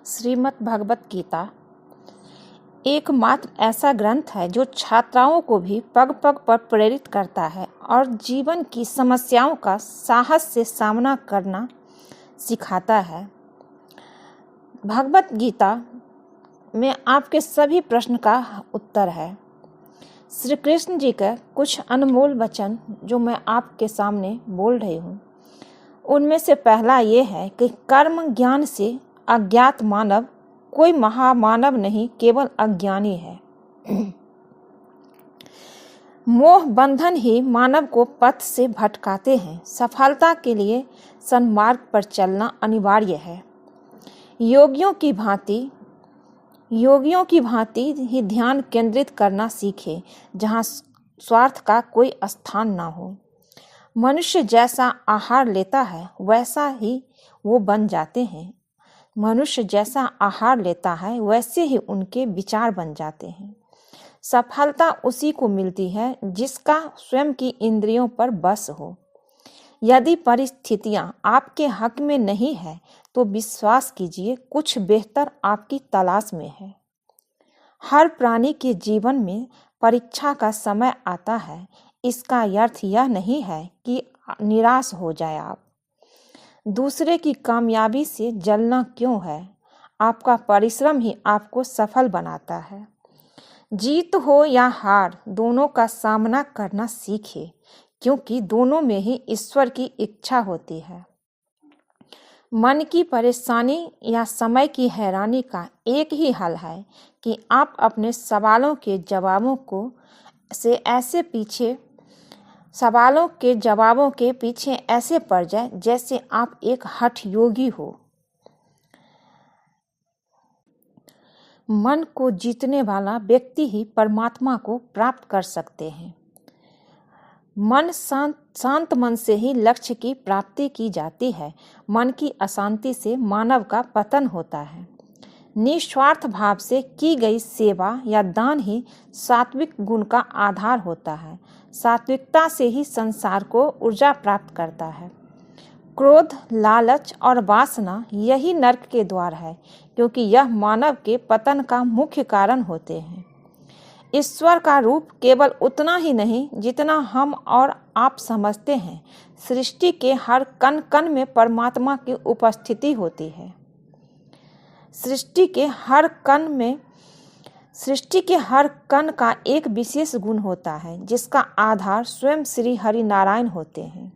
श्रीमद् भगवत गीता एकमात्र ऐसा ग्रंथ है जो छात्राओं को भी पग पग पर प्रेरित करता है और जीवन की समस्याओं का साहस से सामना करना सिखाता है। भगवत गीता में आपके सभी प्रश्न का उत्तर है। श्री कृष्ण जी का कुछ अनमोल वचन जो मैं आपके सामने बोल रही हूँ, उनमें से पहला ये है कि कर्म ज्ञान से अज्ञात मानव कोई महामानव नहीं, केवल अज्ञानी है। मोह बंधन ही मानव को पथ से भटकाते हैं। सफलता के लिए सन्मार्ग पर चलना अनिवार्य है। योगियों की भांति ही ध्यान केंद्रित करना सीखे, जहाँ स्वार्थ का कोई स्थान ना हो। मनुष्य जैसा आहार लेता है वैसा ही वो बन जाते हैं। मनुष्य जैसा आहार लेता है वैसे ही उनके विचार बन जाते हैं। सफलता उसी को मिलती है जिसका स्वयं की इंद्रियों पर बस हो। यदि परिस्थितियां आपके हक में नहीं है तो विश्वास कीजिए, कुछ बेहतर आपकी तलाश में है। हर प्राणी के जीवन में परीक्षा का समय आता है। इसका अर्थ यह नहीं है कि निराश हो जाए आप। दूसरे की कामयाबी से जलना क्यों है? आपका परिश्रम ही आपको सफल बनाता है। जीत हो या हार, दोनों का सामना करना सीखे, क्योंकि दोनों में ही ईश्वर की इच्छा होती है। मन की परेशानी या समय की हैरानी का एक ही हल है कि आप अपने सवालों के जवाबों के पीछे ऐसे पड़ जाए जैसे आप एक हठ योगी हो। मन को जीतने वाला व्यक्ति ही परमात्मा को प्राप्त कर सकते हैं। शांत मन से ही लक्ष्य की प्राप्ति की जाती है। मन की अशांति से मानव का पतन होता है। निस्वार्थ भाव से की गई सेवा या दान ही सात्विक गुण का आधार होता है। सात्विकता से ही संसार को ऊर्जा प्राप्त करता है। क्रोध, लालच और वासना यही नरक के द्वार है, क्योंकि यह मानव के पतन का मुख्य कारण होते हैं। ईश्वर का रूप केवल उतना ही नहीं जितना हम और आप समझते हैं। सृष्टि के हर कण कण में परमात्मा की उपस्थिति होती है। सृष्टि के हर कण का एक विशेष गुण होता है, जिसका आधार स्वयं श्री हरि नारायण होते हैं।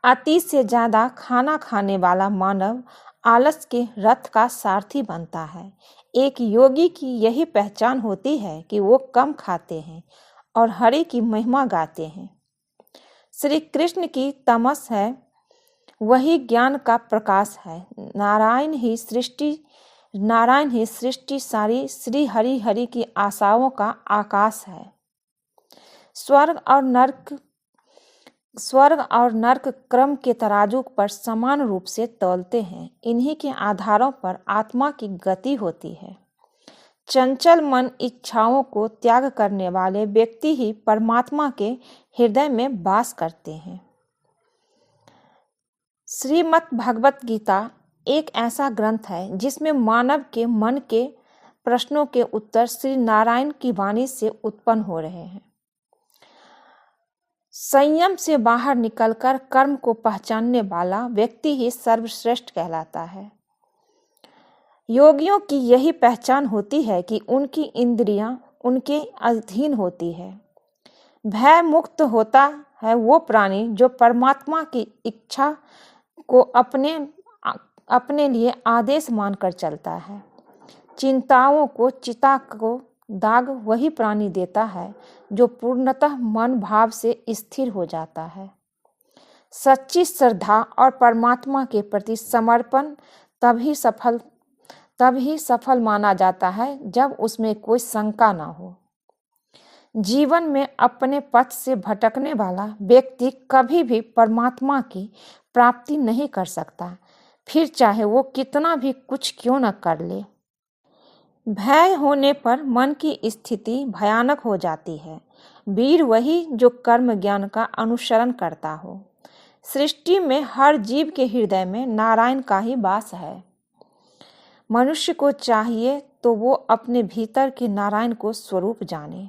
अति से ज्यादा खाना खाने वाला मानव आलस के रथ का सारथी बनता है। एक योगी की यही पहचान होती है कि वो कम खाते हैं और हरि की महिमा गाते हैं। श्री कृष्ण की तमस है, वही ज्ञान का प्रकाश है। नारायण ही सृष्टि सारी श्री हरि हरि की आशाओं का आकाश है। स्वर्ग और नरक क्रम के तराजू पर समान रूप से तौलते हैं। इन्हीं के आधारों पर आत्मा की गति होती है। चंचल मन इच्छाओं को त्याग करने वाले व्यक्ति ही परमात्मा के हृदय में वास करते हैं। श्रीमद् भगवत गीता एक ऐसा ग्रंथ है जिसमें मानव के मन के प्रश्नों के उत्तर श्री नारायण की वाणी से उत्पन्न हो रहे हैं। संयम से बाहर निकलकर कर्म को पहचानने वाला व्यक्ति ही सर्वश्रेष्ठ कहलाता है। योगियों की यही पहचान होती है कि उनकी इंद्रियां उनके अधीन होती है। भय मुक्त होता है वो प्राणी जो परमात्मा की इच्छा को अपने लिए आदेश मानकर चलता है। चिंताओं को चिता को दाग वही प्राणी देता है जो पूर्णतः मन भाव से स्थिर हो जाता है। सच्ची श्रद्धा और परमात्मा के प्रति समर्पण तभी सफल माना जाता है जब उसमें कोई शंका ना हो। जीवन में अपने पथ से भटकने वाला व्यक्ति कभी भी परमात्मा की प्राप्ति नहीं कर सकता, फिर चाहे वो कितना भी कुछ क्यों न कर ले। भय होने पर मन की स्थिति भयानक हो जाती है। वीर वही जो कर्म ज्ञान का अनुसरण करता हो। सृष्टि में हर जीव के हृदय में नारायण का ही वास है। मनुष्य को चाहिए तो वो अपने भीतर के नारायण को स्वरूप जाने।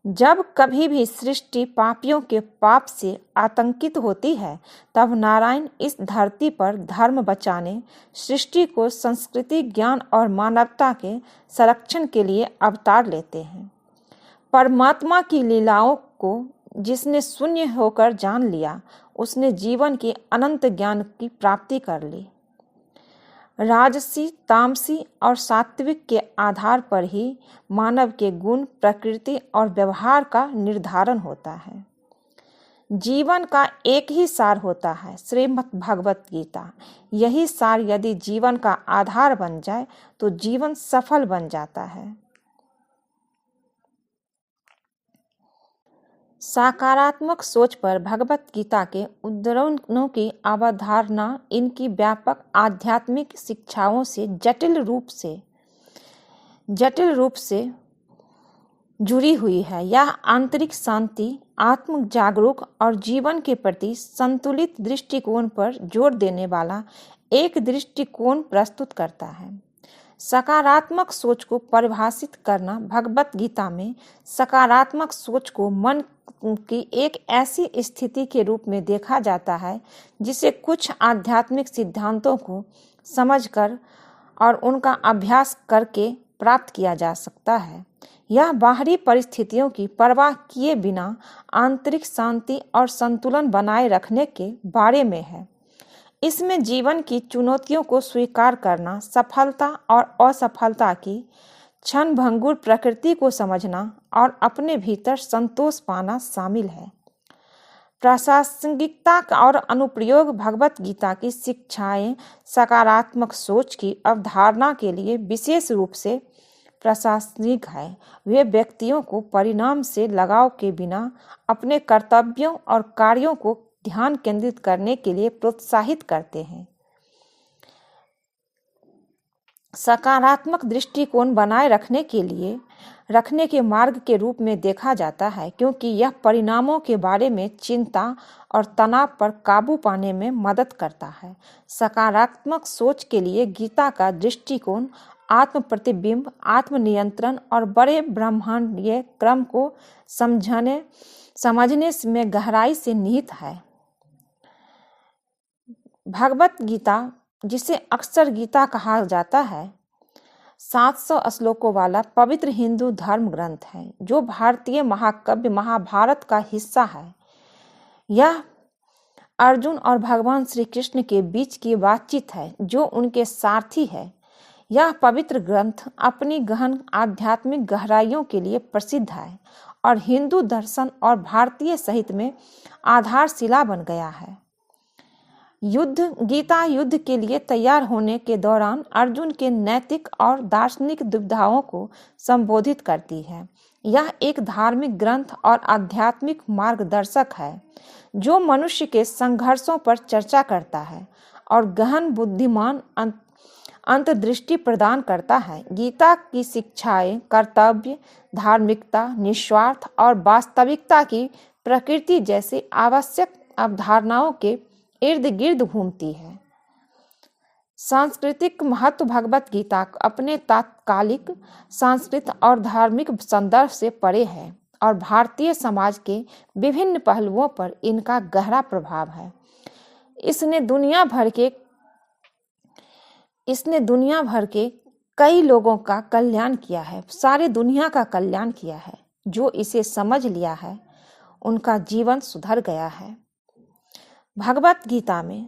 जब कभी भी सृष्टि पापियों के पाप से आतंकित होती है, तब नारायण इस धरती पर धर्म बचाने, सृष्टि को संस्कृति, ज्ञान और मानवता के संरक्षण के लिए अवतार लेते हैं। परमात्मा की लीलाओं को जिसने शून्य होकर जान लिया, उसने जीवन के अनंत ज्ञान की प्राप्ति कर ली। राजसी, तामसी और सात्विक के आधार पर ही मानव के गुण, प्रकृति और व्यवहार का निर्धारण होता है। जीवन का एक ही सार होता है, श्रीमद् भगवत गीता। यही सार यदि जीवन का आधार बन जाए तो जीवन सफल बन जाता है। सकारात्मक सोच पर भगवत गीता के उद्धरणों की अवधारणा इनकी व्यापक आध्यात्मिक शिक्षाओं से जटिल रूप से जुड़ी हुई है। यह आंतरिक शांति, आत्म जागरूक और जीवन के प्रति संतुलित दृष्टिकोण पर जोर देने वाला एक दृष्टिकोण प्रस्तुत करता है। सकारात्मक सोच को परिभाषित करना भगवत गीता में सकारात्मक सोच को मन की एक ऐसी स्थिति के रूप में देखा जाता है जिसे कुछ आध्यात्मिक सिद्धांतों को समझकर और उनका अभ्यास करके प्राप्त किया जा सकता है। यह बाहरी परिस्थितियों की परवाह किए बिना आंतरिक शांति और संतुलन बनाए रखने के बारे में है। इसमें जीवन की चुनौतियों को स्वीकार करना, सफलता और असफलता की क्षणभंगुर प्रकृति को समझना और अपने भीतर संतोष पाना शामिल है। प्रासंगिकता और अनुप्रयोग भगवत गीता की शिक्षाएं सकारात्मक सोच की अवधारणा के लिए विशेष रूप से प्रासंगिक है। वे व्यक्तियों को परिणाम से लगाव के बिना अपने कर्तव्यों और कार्यों को ध्यान केंद्रित करने के लिए प्रोत्साहित करते हैं। सकारात्मक दृष्टिकोण बनाए रखने के मार्ग के रूप में देखा जाता है, क्योंकि यह परिणामों के बारे में चिंता और तनाव पर काबू पाने में मदद करता है। सकारात्मक सोच के लिए गीता का दृष्टिकोण आत्म प्रतिबिंब, आत्मनियंत्रण और बड़े ब्रह्मांडीय क्रम को समझने में गहराई से निहित है। भगवत गीता, जिसे अक्सर गीता कहा जाता है, 700 श्लोकों वाला पवित्र हिंदू धर्म ग्रंथ है जो भारतीय महाकाव्य महाभारत का हिस्सा है। यह अर्जुन और भगवान श्री कृष्ण के बीच की बातचीत है जो उनके सारथी है। यह पवित्र ग्रंथ अपनी गहन आध्यात्मिक गहराइयों के लिए प्रसिद्ध है और हिंदू दर्शन और भारतीय साहित्य में आधारशिला बन गया है। गीता युद्ध के लिए तैयार होने के दौरान अर्जुन के नैतिक और दार्शनिक दुविधाओं को संबोधित करती है। यह एक धार्मिक ग्रंथ और आध्यात्मिक मार्गदर्शक है जो मनुष्य के संघर्षों पर चर्चा करता है और गहन बुद्धिमान अंतर्दृष्टि प्रदान करता है। गीता की शिक्षाएं कर्तव्य, धार्मिकता, निस्वार्थ और वास्तविकता की प्रकृति जैसी आवश्यक अवधारणाओं के इर्द गिर्द घूमती है। सांस्कृतिक महत्व भगवत गीता अपने तात्कालिक सांस्कृतिक और धार्मिक संदर्भ से परे है और भारतीय समाज के विभिन्न पहलुओं पर इनका गहरा प्रभाव है। इसने दुनिया भर के कई लोगों का कल्याण किया है, सारी दुनिया का कल्याण किया है। जो इसे समझ लिया है उनका जीवन सुधर गया है। भगवत गीता में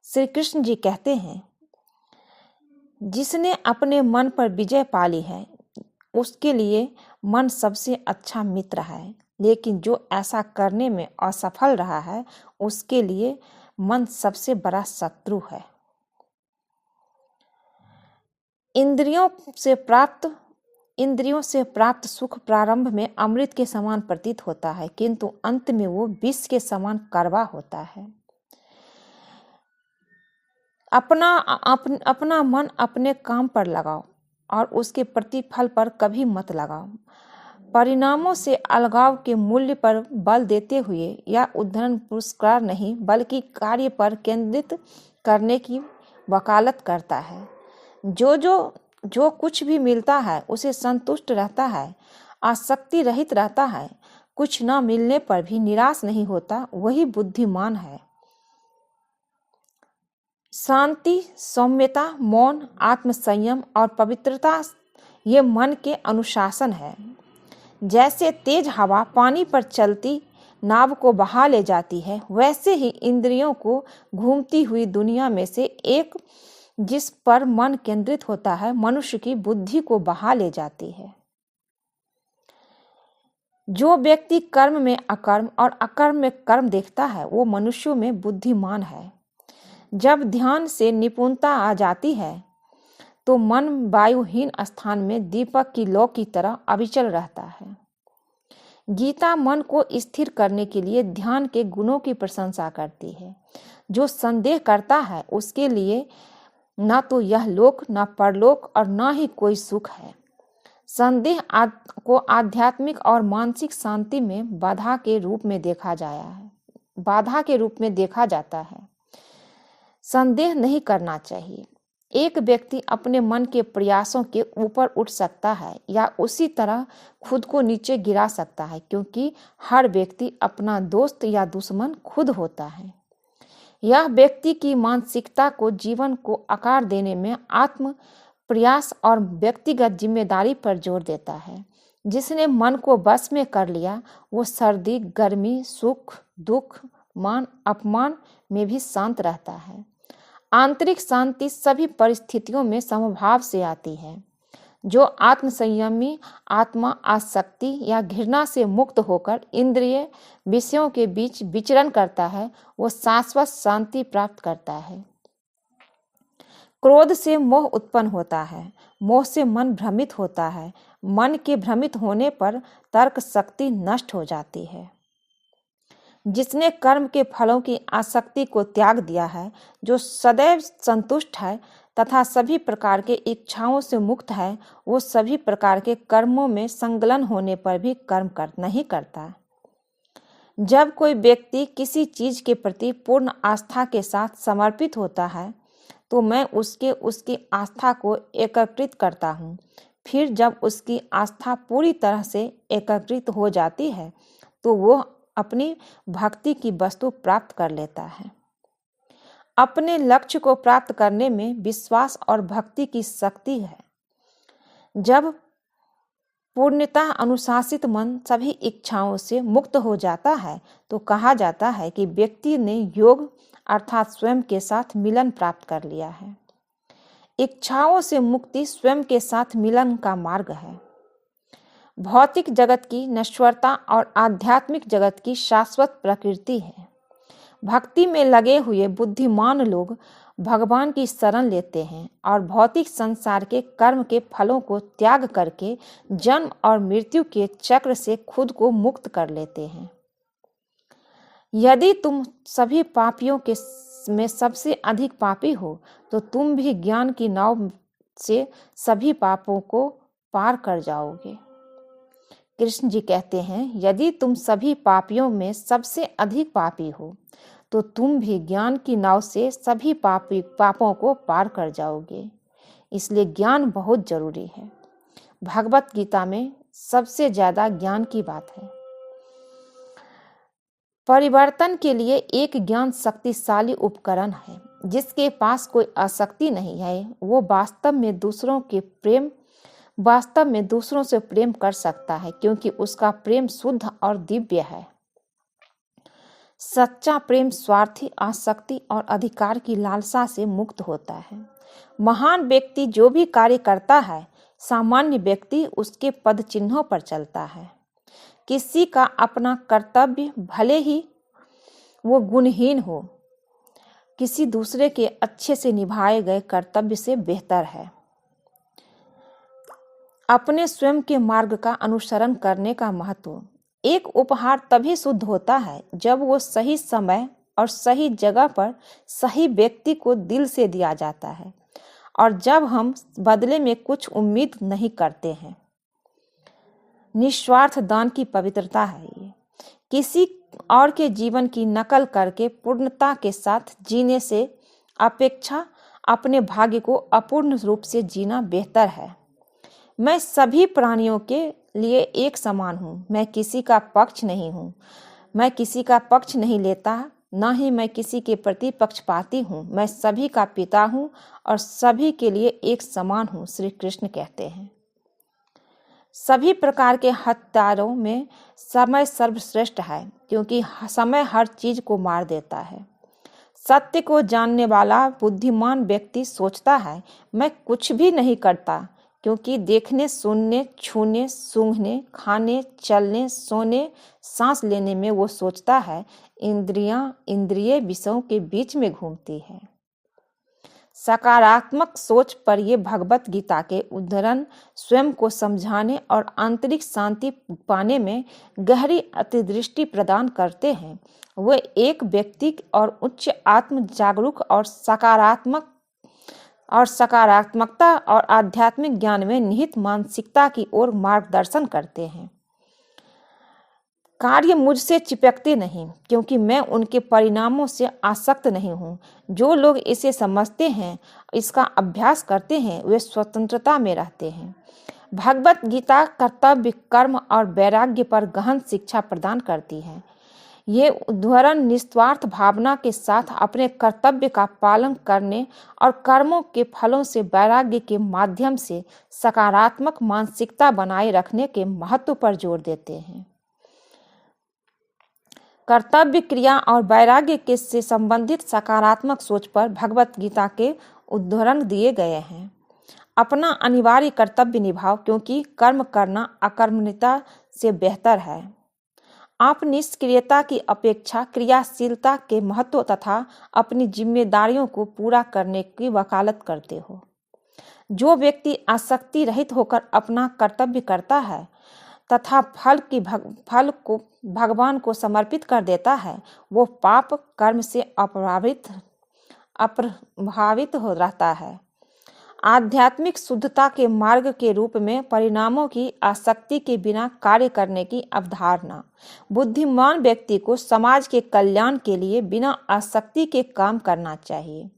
श्री कृष्ण जी कहते हैं, जिसने अपने मन पर विजय पा ली है उसके लिए मन सबसे अच्छा मित्र है, लेकिन जो ऐसा करने में असफल रहा है उसके लिए मन सबसे बड़ा शत्रु है। इंद्रियों से प्राप्त सुख प्रारंभ में अमृत के समान प्रतीत होता है, किंतु अंत में वो विष के समान कड़वा होता है। अपना मन अपने काम पर लगाओ और उसके प्रतिफल पर कभी मत लगाओ। परिणामों से अलगाव के मूल्य पर बल देते हुए यह उद्धरण पुरस्कार नहीं बल्कि कार्य पर केंद्रित करने की वकालत करता है। जो कुछ भी मिलता है उसे संतुष्ट रहता है, आसक्ति रहित रहता है, कुछ न मिलने पर भी निराश नहीं होता, वही बुद्धिमान है। शांति, सौम्यता, मौन, आत्मसंयम और पवित्रता ये मन के अनुशासन है। जैसे तेज हवा पानी पर चलती नाव को बहा ले जाती है, वैसे ही इंद्रियों को घूमती हुई दुनिया में से एक जिस पर मन केंद्रित होता है, मनुष्य की बुद्धि को बहा ले जाती है। जो व्यक्ति कर्म में अकर्म और अकर्म में कर्म देखता है, वो मनुष्यों में बुद्धिमान है। जब ध्यान से निपुणता आ जाती है तो मन वायुहीन स्थान में दीपक की लौ की तरह अविचल रहता है। गीता मन को स्थिर करने के लिए ध्यान के गुणों की प्रशंसा करती है। जो संदेह करता है उसके लिए न तो यह लोक, न परलोक और न ही कोई सुख है। संदेह को आध्यात्मिक और मानसिक शांति में बाधा के रूप में देखा जाता है। संदेह नहीं करना चाहिए। एक व्यक्ति अपने मन के प्रयासों के ऊपर उठ सकता है या उसी तरह खुद को नीचे गिरा सकता है, क्योंकि हर व्यक्ति अपना दोस्त या दुश्मन खुद होता है। यह व्यक्ति की मानसिकता को जीवन को आकार देने में आत्म प्रयास और व्यक्तिगत जिम्मेदारी पर जोर देता है। जिसने मन को बस में कर लिया, वो सर्दी, गर्मी, सुख, दुख, मान, अपमान में भी शांत रहता है। आंतरिक शांति सभी परिस्थितियों में समभाव से आती है। जो आत्मसंयमी आत्मा आसक्ति या घृणा से मुक्त होकर इंद्रिय विषयों के बीच विचरण करता है, वो शाश्वत शांति प्राप्त करता है। क्रोध से मोह उत्पन्न होता है, मोह से मन भ्रमित होता है, मन के भ्रमित होने पर तर्क शक्ति नष्ट हो जाती है। जिसने कर्म के फलों की आसक्ति को त्याग दिया है, जो सदैव संतुष्ट है तथा सभी प्रकार के इच्छाओं से मुक्त है, वो सभी प्रकार के कर्मों में संलग्न होने पर भी कर्म नहीं करता। जब कोई व्यक्ति किसी चीज के प्रति पूर्ण आस्था के साथ समर्पित होता है, तो मैं उसकी आस्था को एकीकृत करता हूँ। फिर जब उसकी आस्था पूरी तरह से एकीकृत हो जाती है, तो वो अपनी भक्ति की वस्तु प्राप्त कर लेता है। अपने लक्ष्य को प्राप्त करने में विश्वास और भक्ति की शक्ति है। जब पूर्णतः अनुशासित मन सभी इच्छाओं से मुक्त हो जाता है, तो कहा जाता है कि व्यक्ति ने योग अर्थात स्वयं के साथ मिलन प्राप्त कर लिया है। इच्छाओं से मुक्ति स्वयं के साथ मिलन का मार्ग है। भौतिक जगत की नश्वरता और आध्यात्मिक जगत की शाश्वत प्रकृति है। भक्ति में लगे हुए बुद्धिमान लोग भगवान की शरण लेते हैं और भौतिक संसार के कर्म के फलों को त्याग करके जन्म और मृत्यु के चक्र से खुद को मुक्त कर लेते हैं। यदि तुम सभी पापियों के में सबसे अधिक पापी हो, तो तुम भी ज्ञान की नाव से सभी पापों को पार कर जाओगे। कृष्ण जी कहते हैं, यदि तुम सभी पापियों में सबसे अधिक पापी हो, तो तुम भी ज्ञान की नाव से सभी पापों को पार कर जाओगे। इसलिए ज्ञान बहुत जरूरी है। भगवत गीता में सबसे ज्यादा ज्ञान की बात है। परिवर्तन के लिए एक ज्ञान शक्तिशाली उपकरण है। जिसके पास कोई आसक्ति नहीं है, वो वास्तव में दूसरों से प्रेम कर सकता है, क्योंकि उसका प्रेम शुद्ध और दिव्य है। सच्चा प्रेम स्वार्थी, आसक्ति और अधिकार की लालसा से मुक्त होता है। महान व्यक्ति जो भी कार्य करता है, सामान्य व्यक्ति उसके पद चिन्हों पर चलता है। किसी का अपना कर्तव्य भले ही वो गुणहीन हो, किसी दूसरे के अच्छे से निभाए गए कर्तव्य से बेहतर है। अपने स्वयं के मार्ग का अनुसरण करने का महत्व। एक उपहार तभी शुद्ध होता है जब वो सही समय और सही जगह पर सही व्यक्ति को दिल से दिया जाता है, और जब हम बदले में कुछ उम्मीद नहीं करते हैं। निस्वार्थ दान की पवित्रता है ये। किसी और के जीवन की नकल करके पूर्णता के साथ जीने से अपेक्षा अपने भाग्य को अपूर्ण रूप से जीना बेहतर है। मैं सभी प्राणियों के लिए एक समान हूँ। मैं किसी का पक्ष नहीं हूँ। मैं किसी का पक्ष नहीं लेता, न ही मैं किसी के प्रति पक्षपाती हूँ। मैं सभी का पिता हूँ और सभी के लिए एक समान हूँ, श्री कृष्ण कहते हैं। सभी प्रकार के हत्यारों में समय सर्वश्रेष्ठ है, क्योंकि समय हर चीज को मार देता है। सत्य को जानने वाला बुद्धिमान व्यक्ति सोचता है, मैं कुछ भी नहीं करता, क्योंकि देखने, सुनने, छूने, सूंघने, खाने, चलने, सोने, सांस लेने में वो सोचता है इंद्रिय विषयों के बीच में घूमती है। सकारात्मक सोच पर ये भगवत गीता के उद्धरण स्वयं को समझाने और आंतरिक शांति पाने में गहरी अंतर्दृष्टि प्रदान करते हैं। वे एक व्यक्ति और उच्च आत्म जागरूक और सकारात्मकता और आध्यात्मिक ज्ञान में निहित मानसिकता की ओर मार्गदर्शन करते हैं। कार्य मुझसे चिपकते नहीं, क्योंकि मैं उनके परिणामों से आसक्त नहीं हूँ। जो लोग इसे समझते हैं, इसका अभ्यास करते हैं, वे स्वतंत्रता में रहते हैं। भगवत गीता कर्तव्य, कर्म और वैराग्य पर गहन शिक्षा प्रदान करती है। ये उद्धरण निस्वार्थ भावना के साथ अपने कर्तव्य का पालन करने और कर्मों के फलों से वैराग्य के माध्यम से सकारात्मक मानसिकता बनाए रखने के महत्व पर जोर देते हैं। कर्तव्य, क्रिया और वैराग्य के से संबंधित सकारात्मक सोच पर भगवत गीता के उद्धरण दिए गए हैं। अपना अनिवार्य कर्तव्य निभाओ, क्योंकि कर्म करना अकर्मण्यता से बेहतर है। आप निष्क्रियता की अपेक्षा क्रियाशीलता के महत्व तथा अपनी जिम्मेदारियों को पूरा करने की वकालत करते हो। जो व्यक्ति आसक्ति रहित होकर अपना कर्तव्य करता है तथा फल को भगवान को समर्पित कर देता है, वो पाप कर्म से अप्रभावित हो रहता है। आध्यात्मिक शुद्धता के मार्ग के रूप में परिणामों की आसक्ति के बिना कार्य करने की अवधारणा। बुद्धिमान व्यक्ति को समाज के कल्याण के लिए बिना आसक्ति के काम करना चाहिए।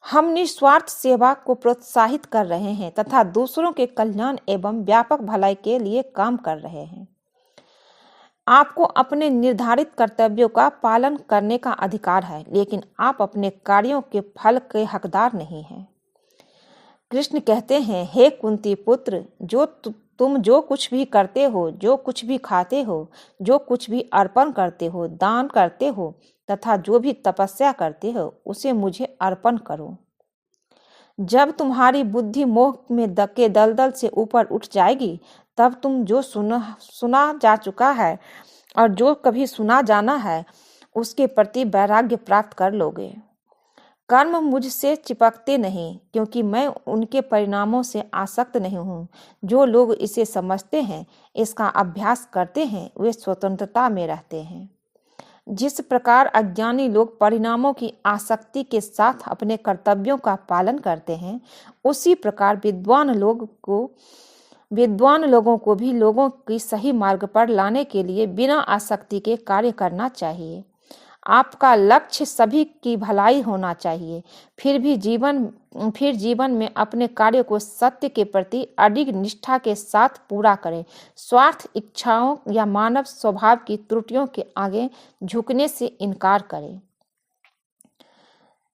हम निस्वार्थ सेवा को प्रोत्साहित कर रहे हैं तथा दूसरों के कल्याण एवं व्यापक भलाई के लिए काम कर रहे हैं। आपको अपने निर्धारित कर्तव्यों का पालन करने का अधिकार है, लेकिन आप अपने कार्यों के फल के हकदार नहीं हैं। कृष्ण कहते हैं, हे कुंती पुत्र, तुम जो कुछ भी करते हो, जो कुछ भी खाते हो, जो कुछ भी अर्पण करते हो, दान करते हो तथा जो भी तपस्या करते हो, उसे मुझे अर्पण करो। जब तुम्हारी बुद्धि मोह में के दलदल से ऊपर उठ जाएगी, तब तुम जो सुना जा चुका है और जो कभी सुना जाना है, उसके प्रति वैराग्य प्राप्त कर लोगे। कर्म मुझसे चिपकते नहीं, क्योंकि मैं उनके परिणामों से आसक्त नहीं हूँ। जो लोग इसे समझते हैं, इसका अभ्यास करते हैं, वे स्वतंत्रता में रहते हैं। जिस प्रकार अज्ञानी लोग परिणामों की आसक्ति के साथ अपने कर्तव्यों का पालन करते हैं, उसी प्रकार विद्वान लोगों को भी लोगों की सही मार्ग पर लाने के लिए बिना आसक्ति के कार्य करना चाहिए। आपका लक्ष्य सभी की भलाई होना चाहिए। फिर जीवन में अपने कार्य को सत्य के प्रति अडिग निष्ठा के साथ पूरा करें। स्वार्थ, इच्छाओं या मानव स्वभाव की त्रुटियों के आगे झुकने से इनकार करें।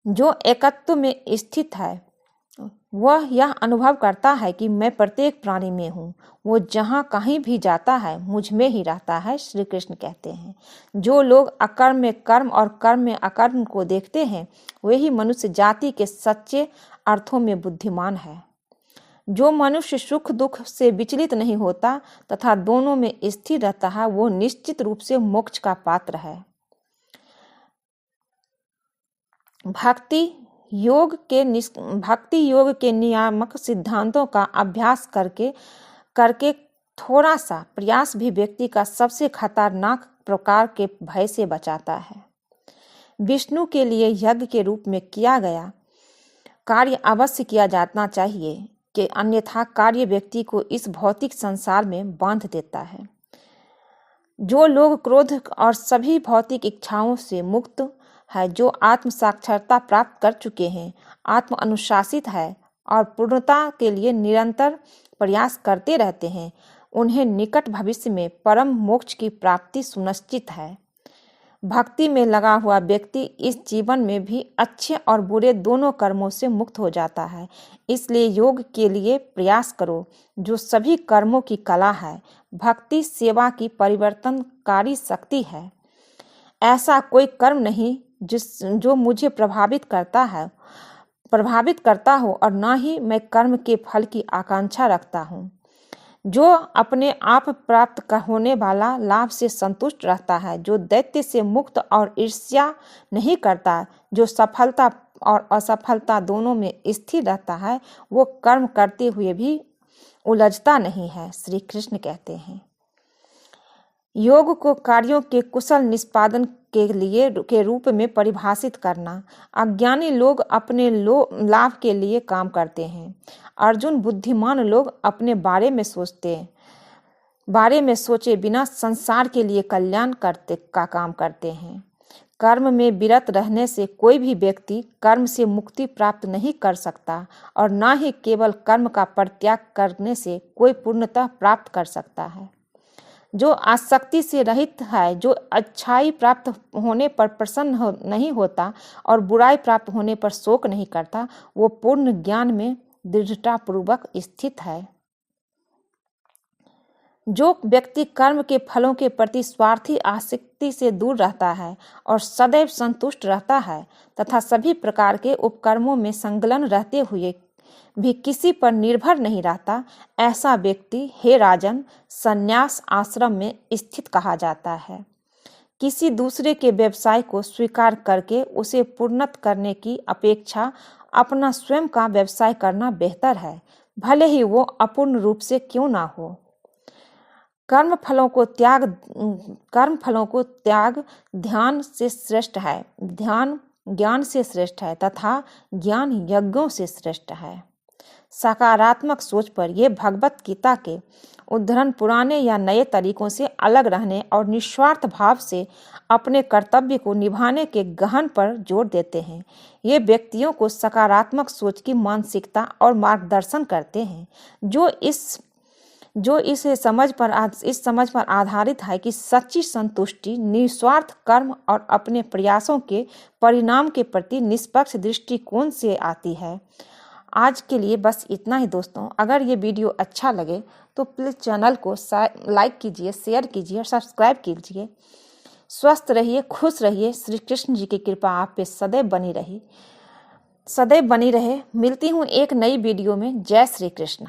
जो एकत्व में स्थित है, वह यह अनुभव करता है कि मैं प्रत्येक प्राणी में हूँ। वो जहाँ कहीं भी जाता है, मुझ में ही रहता है, श्री कृष्ण कहते हैं। जो लोग अकर्म में कर्म और कर्म में अकर्म को देखते हैं, वही मनुष्य जाति के सच्चे अर्थों में बुद्धिमान है। जो मनुष्य सुख दुख से विचलित नहीं होता तथा दोनों में स्थिर रहता है, वो निश्चित रूप से मोक्ष का पात्र है। भक्ति योग के नियामक सिद्धांतों का अभ्यास करके थोड़ा सा प्रयास भी व्यक्ति का सबसे खतरनाक प्रकार के भय से बचाता है। विष्णु के लिए यज्ञ के रूप में किया गया कार्य अवश्य किया जाना चाहिए, कि अन्यथा कार्य व्यक्ति को इस भौतिक संसार में बांध देता है। जो लोग क्रोध और सभी भौतिक इच्छाओं से मुक्त है जो आत्म साक्षरता प्राप्त कर चुके हैं, आत्म अनुशासित है और पूर्णता के लिए निरंतर प्रयास करते रहते हैं, उन्हें निकट भविष्य में परम मोक्ष की प्राप्ति सुनिश्चित है। भक्ति में लगा हुआ व्यक्ति इस जीवन में भी अच्छे और बुरे दोनों कर्मों से मुक्त हो जाता है। इसलिए योग के लिए प्रयास करो, जो सभी कर्मों की कला है। भक्ति सेवा की परिवर्तनकारी शक्ति है। ऐसा कोई कर्म नहीं जो मुझे प्रभावित करता हो और न ही मैं कर्म के फल की आकांक्षा रखता हूँ। जो अपने आप प्राप्त होने वाला लाभ से संतुष्ट रहता है, जो दैत्य से मुक्त और ईर्ष्या नहीं करता, जो सफलता और असफलता दोनों में स्थिर रहता है, वो कर्म करते हुए भी उलझता नहीं है। श्री कृष्ण कहते हैं, योग को कार्यों के कुशल निष्पादन के रूप में परिभाषित करना। अज्ञानी लोग अपने लाभ के लिए काम करते हैं। अर्जुन, बुद्धिमान लोग अपने बारे में सोचे बिना संसार के लिए कल्याण का काम करते हैं। कर्म में विरत रहने से कोई भी व्यक्ति कर्म से मुक्ति प्राप्त नहीं कर सकता और न ही केवल कर्म का परित्याग करने से कोई पूर्णता प्राप्त कर सकता है। जो आसक्ति से रहित है, जो अच्छाई प्राप्त होने पर प्रसन्न नहीं होता और बुराई प्राप्त होने पर शोक नहीं करता, वो पूर्ण ज्ञान में दृढ़तापूर्वक स्थित है। जो व्यक्ति कर्म के फलों के प्रति स्वार्थी आसक्ति से दूर रहता है और सदैव संतुष्ट रहता है तथा सभी प्रकार के उपकर्मों में संलग्न रहते हुए भी किसी पर निर्भर नहीं रहता, ऐसा व्यक्ति, हे राजन, संन्यास आश्रम में स्थित कहा जाता है। किसी दूसरे के व्यवसाय को स्वीकार करके उसे पूर्णत करने की अपेक्षा अपना स्वयं का व्यवसाय करना बेहतर है, भले ही वो अपूर्ण रूप से क्यों ना हो। कर्म फलों को त्याग ध्यान से श्रेष्ठ है, ध्यान ज्ञान से श्रेष्ठ है तथा ज्ञान यज्ञों से श्रेष्ठ है। सकारात्मक सोच पर यह भगवत गीता के उद्धरण पुराने या नए तरीकों से अलग रहने और निस्वार्थ भाव से अपने कर्तव्य को निभाने के गहन पर जोर देते हैं। ये व्यक्तियों को सकारात्मक सोच की मानसिकता और मार्गदर्शन करते हैं, जो इस समझ पर आधारित है कि सच्ची संतुष्टि निस्वार्थ कर्म और अपने प्रयासों के परिणाम के प्रति निष्पक्ष दृष्टिकोण से आती है। आज के लिए बस इतना ही दोस्तों। अगर ये वीडियो अच्छा लगे तो प्लीज़ चैनल को लाइक कीजिए, शेयर कीजिए और सब्सक्राइब कीजिए। स्वस्थ रहिए, खुश रहिए। श्री कृष्ण जी की कृपा आप पे सदैव बनी रहे। मिलती हूँ एक नई वीडियो में। जय श्री कृष्ण।